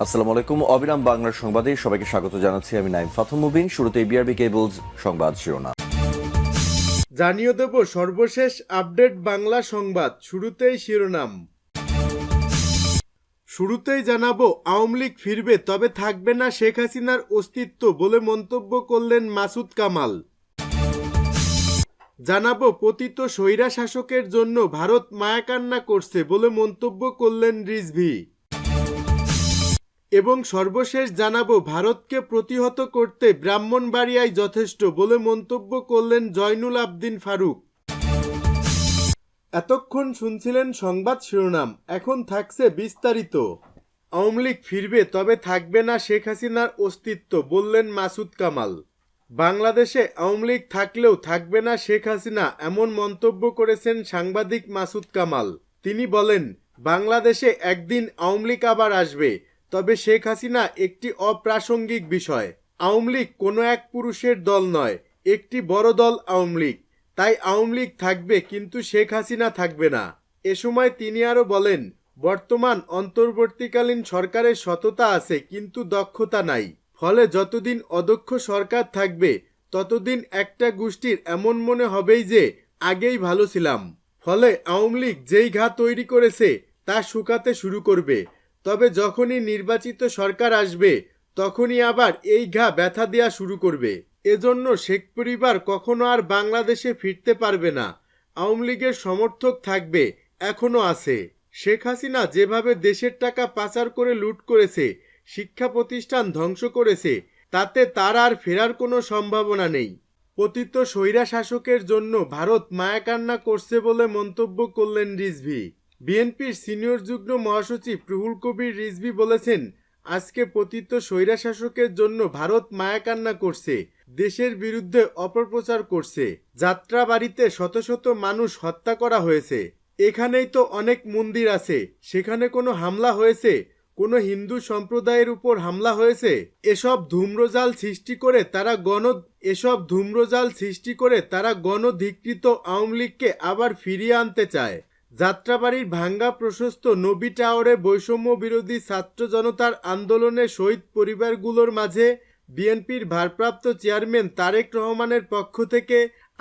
আসসালামু আলাইকুম। অবিরাম বাংলার সংবাদে সবাইকে স্বাগত জানাচ্ছি। আমি নাইম ফাথম মুবিন। শুরুতে বিআরবি কেবলস সংবাদ শিরোনাম। জানিয়ে দেব সর্বশেষ আপডেট বাংলা সংবাদ। শুরুতেই শিরোনাম। শুরুতেই জানাবো, আওয়ামী লীগ ফিরবে, তবে থাকবে না শেখ হাসিনার অস্তিত্ব বলে মন্তব্য করলেন মাসুদ কামাল। জানাবো, পতিত স্বৈরা শাসকের জন্য ভারত মায়াকান্না করছে বলে মন্তব্য করলেন রিজভী। এবং সর্বশেষ জানাবো, ভারতকে প্রতিহত করতে ব্রাহ্মণবাড়িয়ায় যথেষ্ট বলে মন্তব্য করলেন জয়নুল আবদিন ফারুক। এতক্ষণ শুনছিলেন সংবাদ শিরোনাম, এখন থাকছে বিস্তারিত। আওয়ামী লীগ ফিরবে, তবে থাকবে না শেখ হাসিনার অস্তিত্ব বললেন মাসুদ কামাল। বাংলাদেশে আওয়ামী লীগ থাকলেও থাকবে না শেখ হাসিনা, এমন মন্তব্য করেছেন সাংবাদিক মাসুদ কামাল। তিনি বলেন, বাংলাদেশে একদিন আওয়ামী লীগ আবার আসবে, তবে শেখ হাসিনা একটি অপ্রাসঙ্গিক বিষয়। আওয়ামী লীগ কোনো এক পুরুষের দল নয়, একটি বড় দল আওয়ামী লীগ। তাই আওয়ামী লীগ থাকবে, কিন্তু শেখ হাসিনা থাকবে না। এ সময় তিনি আরও বলেন, বর্তমান অন্তর্বর্তীকালীন সরকারের সততা আছে, কিন্তু দক্ষতা নাই। ফলে যতদিন অদক্ষ সরকার থাকবে, ততদিন একটা গোষ্ঠীর এমন মনে হবেই যে আগেই ভালো ছিলাম। ফলে আওয়ামী লীগ যেই ঘা তৈরি করেছে তা শুকাতে শুরু করবে। তবে যখনই নির্বাচিত সরকার আসবে, তখনই আবার এই ঘা ব্যথা দেওয়া শুরু করবে। এজন্য শেখ পরিবার কখনো আর বাংলাদেশে ফিরতে পারবে না। আওয়ামী লীগের সমর্থক থাকবে, এখনো আছে। শেখ হাসিনা যেভাবে দেশের টাকা পাচার করে লুট করেছে, শিক্ষা প্রতিষ্ঠান ধ্বংস করেছে, তাতে তার আর ফেরার কোনো সম্ভাবনা নেই। পতিত স্বৈরা শাসকের জন্য ভারত মায়াকান্না করছে বলে মন্তব্য করলেন রিজভী। বিএনপির সিনিয়র যুগ্ম মহাসচিব রুহুল কবির রিজভী বলেছেন, আজকে পতিত স্বৈরা শাসকের জন্য ভারত মায়াকান্না করছে, দেশের বিরুদ্ধে অপপ্রচার করছে। যাত্রাবাড়িতে শত শত মানুষ হত্যা করা হয়েছে। এখানেই তো অনেক মন্দির আছে, সেখানে কোনো হামলা হয়েছে? কোনো হিন্দু সম্প্রদায়ের উপর হামলা হয়েছে? এসব ধূম্রজাল সৃষ্টি করে তারা গণধিকৃত আওয়ামী লীগকে আবার ফিরিয়ে আনতে চায়। যাত্রাবাড়ির ভাঙ্গা প্রশস্ত নবী টাওয়ারে বৈষম্য বিরোধী ছাত্র জনতার আন্দোলনে শহীদ পরিবারগুলোর মাঝে বিএনপির ভারপ্রাপ্ত চেয়ারম্যান তারেক রহমানের পক্ষ থেকে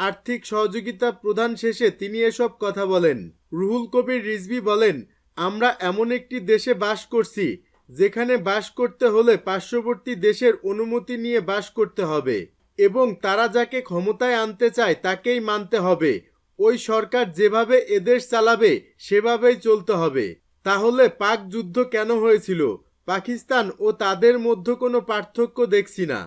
আর্থিক সহযোগিতা প্রদান শেষে তিনি এসব কথা বলেন। রুহুল কবির রিজভী বলেন, আমরা এমন একটি দেশে বাস করছি, যেখানে বাস করতে হলে পার্শ্ববর্তী দেশের অনুমতি নিয়ে বাস করতে হবে এবং তারা যাকে ক্ষমতায় আনতে চায় তাকেই মানতে হবে। ওই সরকার যেভাবে এদেশ চালাবে সেভাবেই চলতে হবে। তাহলে পাক যুদ্ধ কেন হয়েছিল? পাকিস্তান ও তাদের মধ্যে কোনো পার্থক্য দেখছি না।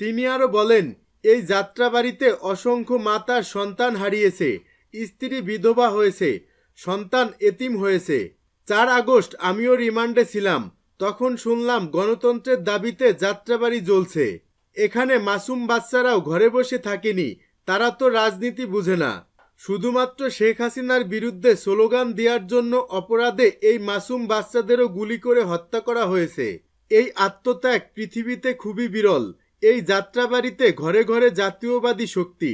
তিনি আরও বলেন, এই যাত্রাবাড়িতে অসংখ্য মা তার সন্তান হারিয়েছে, স্ত্রী বিধবা হয়েছে, সন্তান এতিম হয়েছে। 4 আগস্ট আমিও রিমান্ডে ছিলাম, তখন শুনলাম গণতন্ত্রের দাবিতে যাত্রাবাড়ি জ্বলছে। এখানে মাসুম বাচ্চারাও ঘরে বসে থাকেনি, তারা তো রাজনীতি বুঝে না। শুধুমাত্র শেখ হাসিনার বিরুদ্ধে স্লোগান দেওয়ার জন্য অপরাধে এই মাসুম বাচ্চাদেরও গুলি করে হত্যা করা হয়েছে। এই আত্মত্যাগ পৃথিবীতে খুবই বিরল। এই যাত্রাবাড়িতে ঘরে ঘরে জাতীয়বাদী শক্তি।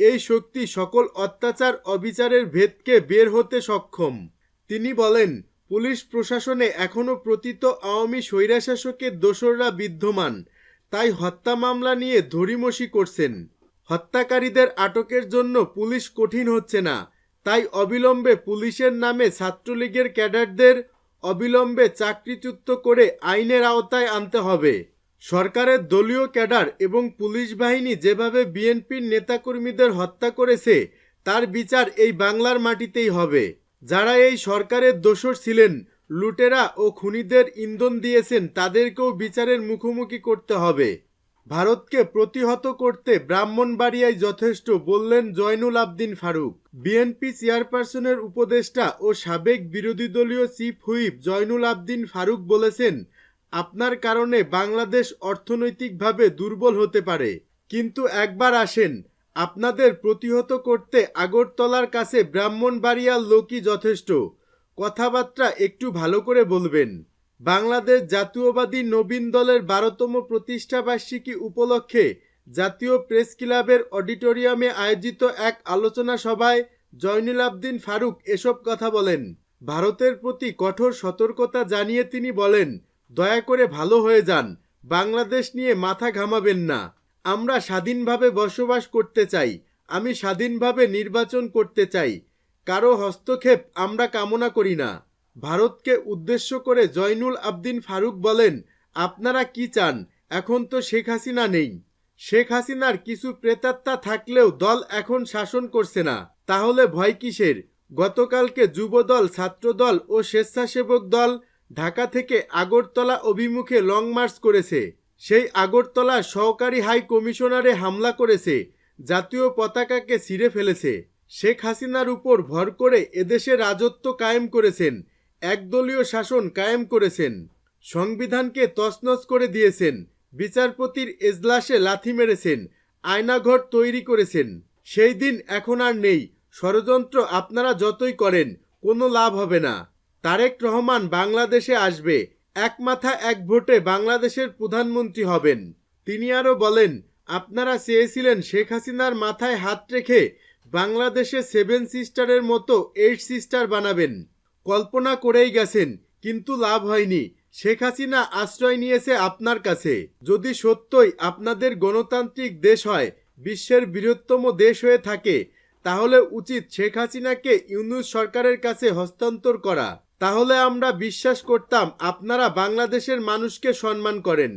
এই শক্তি সকল অত্যাচার অবিচারের ভেদকে বের হতে সক্ষম। তিনি বলেন, পুলিশ প্রশাসনে এখনও পতিত আওয়ামী স্বৈরাশাসকের দোসররা বিদ্যমান, তাই হত্যা মামলা নিয়ে ধরিমসি করছেন। হত্যাকারীদের আটকের জন্য পুলিশ কঠিন হচ্ছে না, তাই অবিলম্বে পুলিশের নামে ছাত্রলীগের ক্যাডারদের অবিলম্বে চাকরিচ্যুত করে আইনের আওতায় আনতে হবে। সরকারের দলীয় ক্যাডার এবং পুলিশ বাহিনী যেভাবে বিএনপির নেতাকর্মীদের হত্যা করেছে, তার বিচার এই বাংলার মাটিতেই হবে। যারা এই সরকারের দোসর ছিলেন, লুটেরা ও খুনিদের ইন্ধন দিয়েছেন, তাদেরকেও বিচারের মুখোমুখি করতে হবে। ভারতকে প্রতিহত করতে ব্রাহ্মণবাড়িয়ায় যথেষ্ট বললেন জয়নুল আবদিন ফারুক। বিএনপি চেয়ারপারসনের উপদেষ্টা ও সাবেক বিরোধী দলীয় চিফ হুইপ জয়নুল আবদিন ফারুক বলেছেন, আপনার কারণে বাংলাদেশ অর্থনৈতিকভাবে দুর্বল হতে পারে, কিন্তু একবার আসেন, আপনাদের প্রতিহত করতে আগরতলার কাছে ব্রাহ্মণবাড়িয়ার লোকই যথেষ্ট। কথাবার্তা একটু ভালো করে বলবেন। বাংলাদেশ জাতীয়বাদী নবীন দলের 12তম প্রতিষ্ঠাবার্ষিকী উপলক্ষে জাতীয় প্রেস ক্লাবের অডিটোরিয়ামে আয়োজিত এক আলোচনা সভায় জয়নুল আবদিন ফারুক এসব কথা বলেন। ভারতের প্রতি কঠোর সতর্কতা জানিয়ে তিনি বলেন, দয়া করে ভালো হয়ে যান, বাংলাদেশ নিয়ে মাথা ঘামাবেন না। আমরা স্বাধীনভাবে বসবাস করতে চাই, আমি স্বাধীনভাবে নির্বাচন করতে চাই, কারো হস্তক্ষেপ আমরা কামনা করি না। ভারতকে উদ্দেশ্য করে জয়নুল আবদিন ফারুক বলেন, আপনারা কি চান? এখন তো শেখ হাসিনা নেই। শেখ হাসিনার কিছু প্রেতাত্মা থাকলেও দল এখন শাসন করছে না, তাহলে ভয় কিসের? গতকালকে যুবদল, ছাত্রদল ও স্বেচ্ছাসেবক দল ঢাকা থেকে আগরতলা অভিমুখে লং মার্চ করেছে। সেই আগরতলার সহকারী হাই কমিশনারে হামলা করেছে, জাতীয় পতাকাকে ছিঁড়ে ফেলেছে। শেখ হাসিনার উপর ভর করে এদেশে রাজত্ব কায়েম করেছেন, একদলীয় শাসন কায়েম করেছেন, সংবিধানকে তছনছ করে দিয়েছেন, বিচারপতির এজলাসে লাথি মেরেছেন, আয়নাঘর তৈরি করেছেন। সেই দিন এখন আর নেই। ষড়যন্ত্র আপনারা যতই করেন কোনো লাভ হবে না। তারেক রহমান বাংলাদেশে আসবে, এক মাথা এক ভোটে বাংলাদেশের প্রধানমন্ত্রী হবেন। তিনি আরও বলেন, আপনারা চেয়েছিলেন শেখ হাসিনার মাথায় হাত রেখে বাংলাদেশে 7 সিস্টারের মতো 8 সিস্টার বানাবেন। কল্পনা করেই গেছেন, কিন্তু লাভ হয়নি। শেখ হাসিনা আশ্রয় নিয়েছে আপনার কাছে। যদি সত্যই আপনাদের গণতান্ত্রিক দেশ হয়, বিশ্বের বৃহত্তম দেশ হয়ে থাকে, তাহলে উচিত শেখ হাসিনাকে ইউনূস সরকারের কাছে হস্তান্তর করা। তাহলে আমরা বিশ্বাস করতাম আপনারা বাংলাদেশের মানুষকে সম্মান করেন।